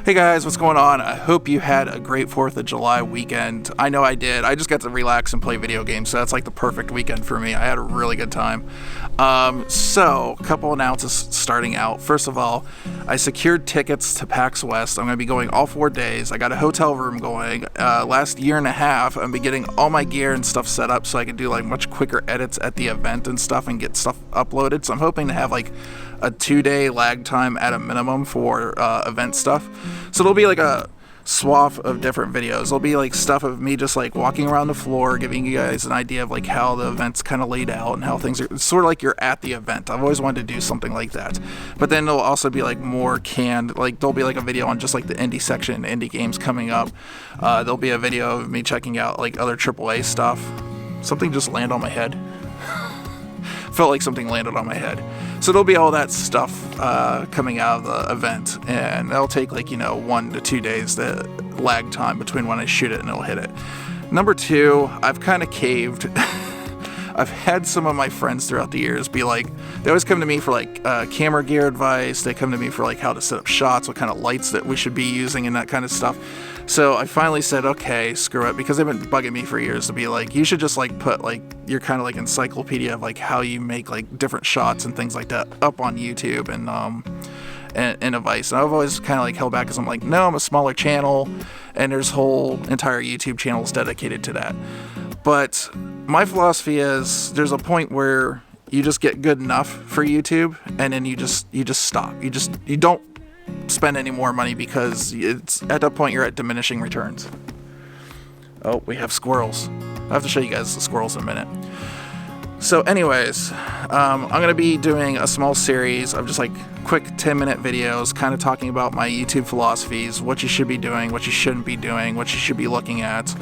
Hey guys, what's going on? I hope you had a great 4th of July weekend. I know I did. I just got to relax and play video games, so that's like the perfect weekend for me. I had a really good time. So, a couple announcements starting out. First of all, I secured tickets to PAX West. I'm going to be going all 4 days. I got a hotel room going. Last year and a half, I'm be getting all my gear and stuff set up so I can do like much quicker edits at the event and stuff and get stuff uploaded. So I'm hoping to have like a 2-day lag time at a minimum for event stuff. So it'll be like a swath of different videos. It'll be like stuff of me just like walking around the floor, giving you guys an idea of like how the event's kind of laid out and how things are. It's sort of like you're at the event. I've always wanted to do something like that. But then there'll also be like more canned, like there'll be like a video on just like the indie section, indie games coming up. There'll be a video of me checking out like other AAA stuff. Something just landed on my head. Felt like something landed on my head. So there'll be all that stuff coming out of the event, and it'll take like 1 to 2 days, the lag time between when I shoot it and it'll hit it. Number 2, I've kind of caved. I've had some of my friends throughout the years be like, they always come to me for like camera gear advice. They come to me for like how to set up shots, what kind of lights that we should be using and that kind of stuff. So I finally said, okay, screw it, because they've been bugging me for years to be like, you should just like put like your kind of like encyclopedia of like how you make like different shots and things like that up on YouTube and advice. And I've always kind of like held back because I'm like, no, I'm a smaller channel and there's whole entire YouTube channels dedicated to that. But my philosophy is there's a point where you just get good enough for YouTube and then you just stop. You don't spend any more money because it's at that point you're at diminishing returns. Oh, we have squirrels. I have to show you guys the squirrels in a minute. So anyways, I'm going to be doing a small series of just like quick 10-minute videos kind of talking about my YouTube philosophies, what you should be doing, what you shouldn't be doing, what you should be looking at,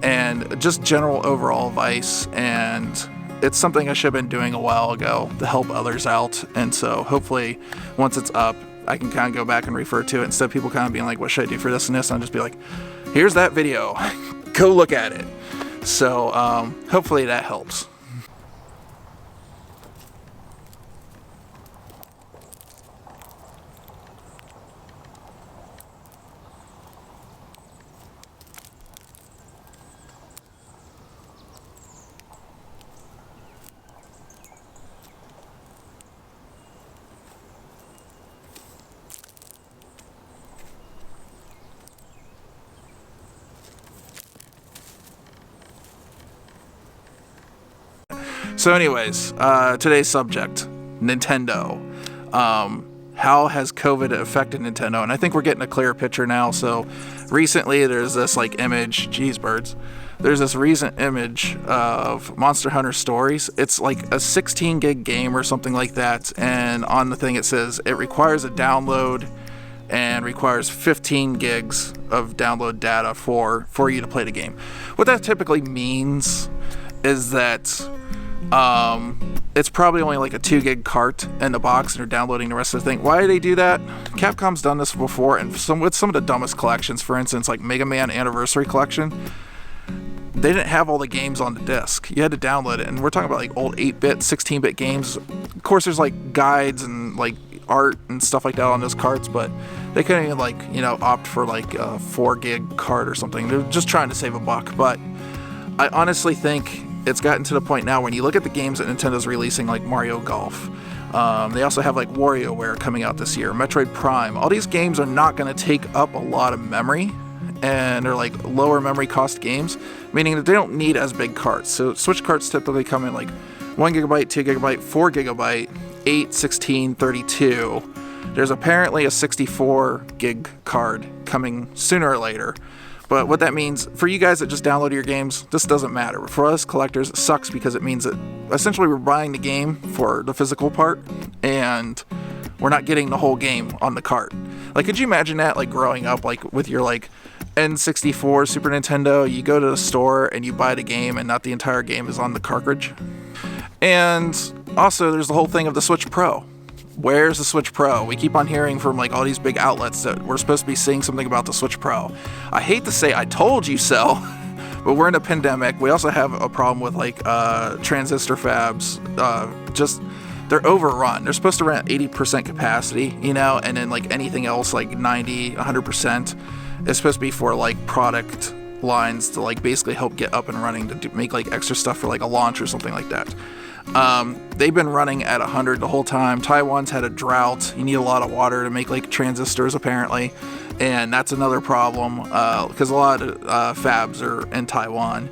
and just general overall advice. And it's something I should have been doing a while ago to help others out. And so hopefully once it's up, I can kind of go back and refer to it instead of people kind of being like, what should I do for this and this? And I'll just be like, here's that video. Go look at it. So hopefully that helps. So anyways, today's subject, Nintendo. How has COVID affected Nintendo? And I think we're getting a clearer picture now. So recently there's this like image, geez birds, there's this recent image of Monster Hunter Stories. It's like a 16 gig game or something like that. And on the thing it says it requires a download and requires 15 gigs of download data for you to play the game. What that typically means is that it's probably only like a 2 gig cart in the box and they're downloading the rest of the thing. Why do they do that? Capcom's done this before, and with some of the dumbest collections, for instance, like Mega Man Anniversary Collection, they didn't have all the games on the disc. You had to download it, and we're talking about like old 8-bit, 16-bit games. Of course, there's like guides and like art and stuff like that on those carts, but they couldn't even like, opt for like a 4 gig cart or something. They're just trying to save a buck, but I honestly think it's gotten to the point now when you look at the games that Nintendo's releasing, like Mario Golf. They also have like WarioWare coming out this year, Metroid Prime. All these games are not going to take up a lot of memory, and they're like lower memory cost games, meaning that they don't need as big carts. So Switch carts typically come in like 1 gigabyte, 2 gigabyte, 4 gigabyte, 8, 16, 32. There's apparently a 64 gig card coming sooner or later. But what that means, for you guys that just download your games, this doesn't matter. For us collectors, it sucks because it means that essentially we're buying the game for the physical part, and we're not getting the whole game on the cart. Like, could you imagine that, like, growing up, like, with your, like, N64, Super Nintendo, you go to the store and you buy the game and not the entire game is on the cartridge? And also, there's the whole thing of the Switch Pro. Where's the Switch Pro? We keep on hearing from like all these big outlets that we're supposed to be seeing something about the Switch Pro. I hate to say I told you so, but we're in a pandemic. We also have a problem with like transistor fabs just they're overrun. They're supposed to run at 80% capacity, you know, and then like anything else like 90, 100% is supposed to be for like product lines to like basically help get up and running to make like extra stuff for like a launch or something like that. They've been running at 100 the whole time. Taiwan's had a drought. You need a lot of water to make like transistors apparently, and that's another problem because a lot of fabs are in Taiwan,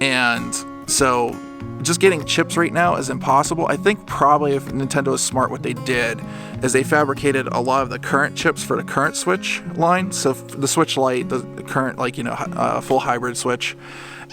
and so just getting chips right now is impossible. I think probably if Nintendo is smart, what they did is they fabricated a lot of the current chips for the current Switch line. So the Switch Lite, the current full hybrid Switch.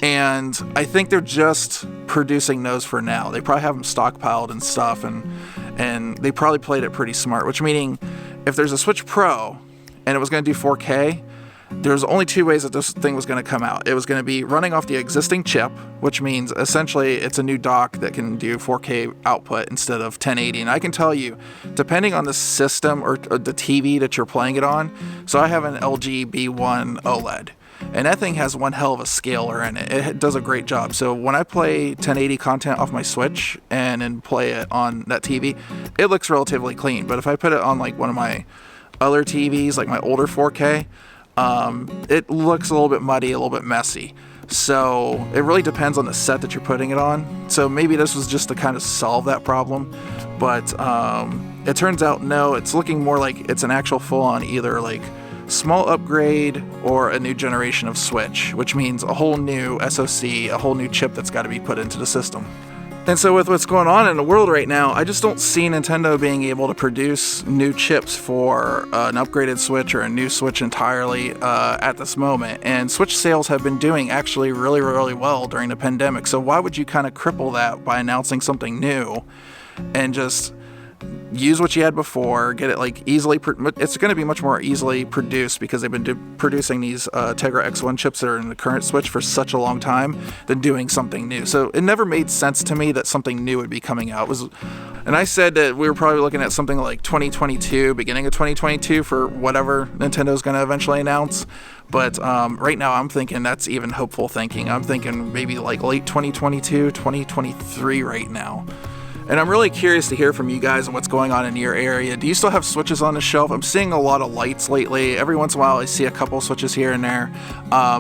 And I think they're just producing those for now. They probably have them stockpiled and stuff, and they probably played it pretty smart, which meaning if there's a Switch Pro and it was going to do 4K, there's only two ways that this thing was going to come out. It was going to be running off the existing chip, which means essentially it's a new dock that can do 4K output instead of 1080. And I can tell you, depending on the system or the TV that you're playing it on, so I have an LG B1 OLED. And that thing has one hell of a scaler in it. It does a great job. So when I play 1080 content off my Switch and then play it on that TV, it looks relatively clean. But if I put it on like one of my other TVs, like my older 4K, it looks a little bit muddy, a little bit messy. So it really depends on the set that you're putting it on. So maybe this was just to kind of solve that problem. But it turns out no, it's looking more like it's an actual full-on either like small upgrade or a new generation of Switch, which means a whole new SoC, a whole new chip that's got to be put into the system. And so with what's going on in the world right now, I just don't see Nintendo being able to produce new chips for an upgraded Switch or a new Switch entirely at this moment. And Switch sales have been doing actually really, really well during the pandemic. So why would you kind of cripple that by announcing something new and just use what you had before, get it like easily, it's going to be much more easily produced because they've been producing these Tegra X1 chips that are in the current Switch for such a long time than doing something new. So it never made sense to me that something new would be coming out. And I said that we were probably looking at something like 2022, beginning of 2022 for whatever Nintendo's going to eventually announce. But right now I'm thinking that's even hopeful thinking. I'm thinking maybe like late 2022, 2023 right now. And I'm really curious to hear from you guys on what's going on in your area. Do you still have Switches on the shelf? I'm seeing a lot of lights lately. Every once in a while I see a couple Switches here and there.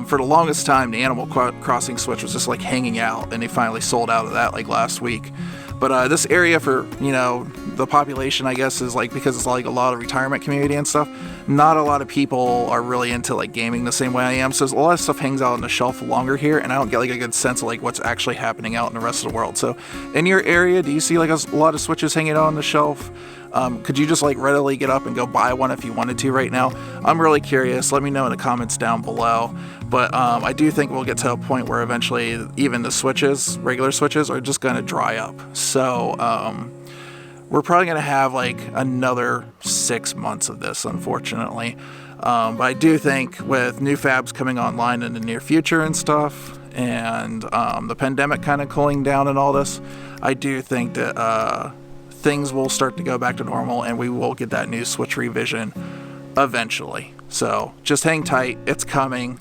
For the longest time, the Animal Crossing Switch was just like hanging out, and they finally sold out of that like last week. But this area for, you know, the population, I guess, is like, because it's like a lot of retirement community and stuff, not a lot of people are really into like gaming the same way I am. So a lot of stuff hangs out on the shelf longer here, and I don't get like a good sense of like what's actually happening out in the rest of the world. So in your area, do you see like a lot of Switches hanging out on the shelf? Could you just like readily get up and go buy one if you wanted to right now? I'm really curious. Let me know in the comments down below. But I do think we'll get to a point where eventually even the Switches, regular Switches, are just going to dry up. So we're probably going to have like another 6 months of this, unfortunately. But I do think with new fabs coming online in the near future and stuff, and the pandemic kind of cooling down and all this, I do think that things will start to go back to normal, and we will get that new Switch revision eventually. So just hang tight. It's coming.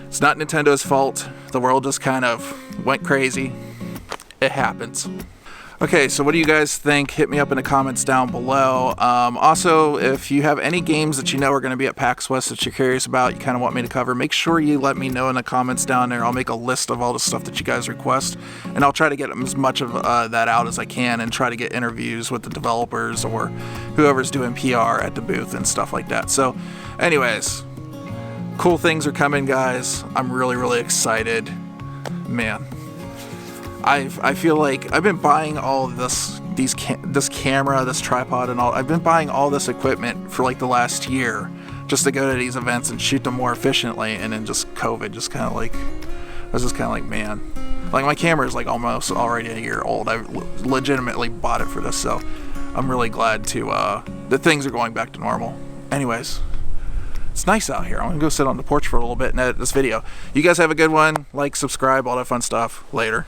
It's not Nintendo's fault. The world just kind of went crazy. It happens. Okay, so what do you guys think? Hit me up in the comments down below. Also, if you have any games that you know are going to be at PAX West that you're curious about, you kind of want me to cover, make sure you let me know in the comments down there. I'll make a list of all the stuff that you guys request, and I'll try to get as much of that out as I can, and try to get interviews with the developers or whoever's doing PR at the booth and stuff like that. So anyways, cool things are coming, guys. I'm really, really excited. Man. I feel like I've been buying all of this camera, this tripod, and all. I've been buying all this equipment for like the last year just to go to these events and shoot them more efficiently. And then just COVID, just kind of like, I was just kind of like, man, like my camera is like almost already a year old. I legitimately bought it for this, so I'm really glad to that things are going back to normal. Anyways. It's nice out here. I'm gonna go sit on the porch for a little bit and edit this video. You guys have a good one. Like, subscribe, all that fun stuff. Later.